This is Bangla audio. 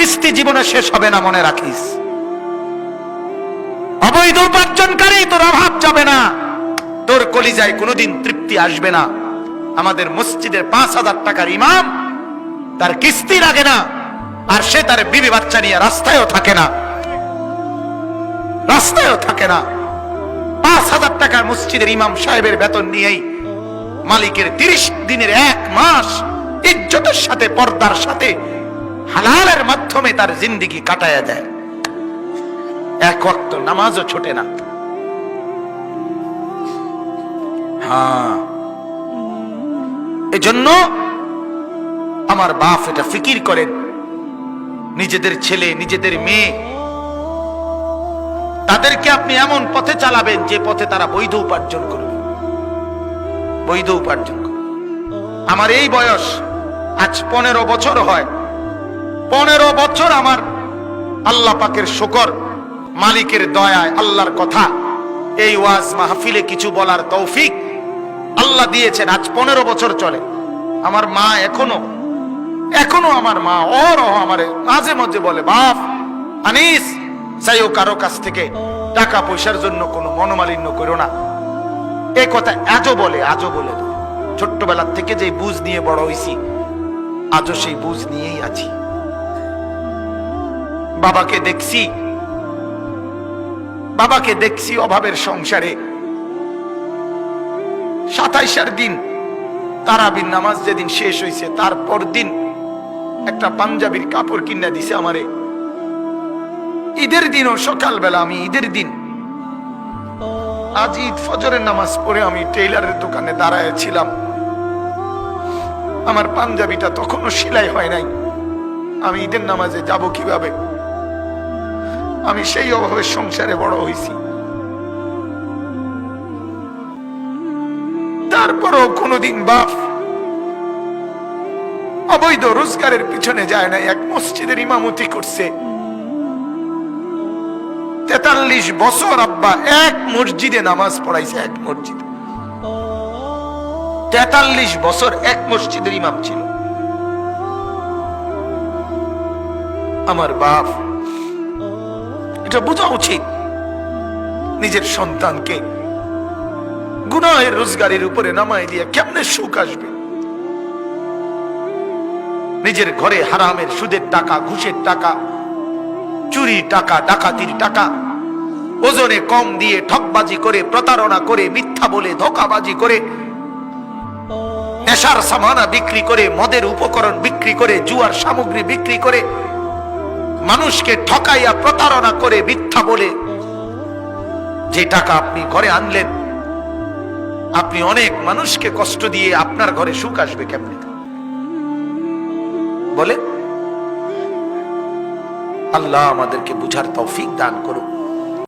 কিস্তি জীবনে শেষ হবে না, মনে রাখিস। অবৈধ উপার্জনকারী তোর অভাব যাবে না, তোর কলিজায় কোনোদিন তৃপ্তি আসবে না। আমাদের মসজিদের 5,000 টাকার ইমাম, তার কিস্তি লাগে না, আর সে তার বিবি বাচ্চা নিয়ে রাস্তায়ও থাকে না, রাস্তায়ও থাকে না। 5,000 টাকার মসজিদের ইমাম সাহেবের বেতন নিয়েই মালিকের 30 দিনের 1 মাস ইজ্জতের সাথে, পর্দার সাথে, হালালের মাধ্যমে তার জিন্দেগি কাটায়া যায়। এক ওয়াক্ত নামাজও ছোটে না। হ্যাঁ, এজন্য আমার বাপ এটা ফিকির করেন, নিজেদের ছেলে, নিজেদের মেয়ে, তাদেরকে আপনি এমন পথে চালাবেন যে পথে তারা বৈধ উপার্জন করবে, বৈধ উপার্জন করবে। আমার এই বয়স আজ 15 বছর হয়, 15 বছর আমার আল্লাহ পাকের শুকর, মালিকের দয়ায়, আল্লাহর কথা, এই ওয়াজ মাহফিলে কিছু বলার তৌফিক আল্লাহ দিয়েছেন। আজ 15 বছর চলে। আমার মা এখনো আমার মা আমারে মাঝে মাঝে বলে, বাপ আনিস, চাইও কারো কাছ থেকে টাকা পয়সার জন্য কোনো মনোমালিন্য করো না। এই কথা আজও বলে। ছোট্টবেলার থেকে যে বুঝ নিয়ে বড় হইছি, আজও সেই বুঝ নিয়েই আছি। বাবাকে দেখছি অভাবের সংসারে। 27 দিন তারাবির নামাজ যেদিন শেষ হয়েছে, তারপর দিন একটা পাঞ্জাবির কাপড় কিনা দিছে আমারে। ঈদের দিনও সকালবেলা, আমি ঈদের দিন, আজ ঈদ ফজরের নামাজ পড়ে আমি টেইলারের দোকানে দাঁড়ায় ছিলাম। আমার পাঞ্জাবিটা তখনও সেলাই হয় নাই। আমি ঈদের নামাজে যাব কিভাবে? আমি সেই অভাবের সংসারে বড় হয়েছি। তারপরও কোনোদিন বাপ অবৈধ রোজগারের পিছনে যায় না। এক মসজিদের ইমামতি করছে 43 বছর। আব্বা এক মসজিদে নামাজ পড়াইছে, এক মসজিদে 43 বছর এক মসজিদের ইমাম ছিল। আমার বাপ এটা বোঝা উচিত, নিজের সন্তানকে গুনাহের রোজগারের উপরে নামাই দিয়ে কেমনে সুখ আসবে? নিজের ঘরে হারামের, সুদের টাকা, ঘুষের টাকা, চুরি টাকা, ডাকাতির টাকা, ওজনে কম দিয়ে ঠকবাজি করে, প্রতারণা করে, মিথ্যা বলে, ধোঁকাবাজি করে, নেশার সামানা বিক্রি করে, মদের উপকরণ বিক্রি করে, জুয়ার সামগ্রী বিক্রি করে, মানুষকে ঠকাইয়া, প্রতারণা করে, মিথ্যা বলে যে টাকা আপনি ঘরে আনলেন, আপনি অনেক মানুষকে কষ্ট দিয়ে আপনার ঘরে সুখ আসবে কেমনে বলে? আল্লাহ আমাদেরকে বুঝার তৌফিক দান করুন।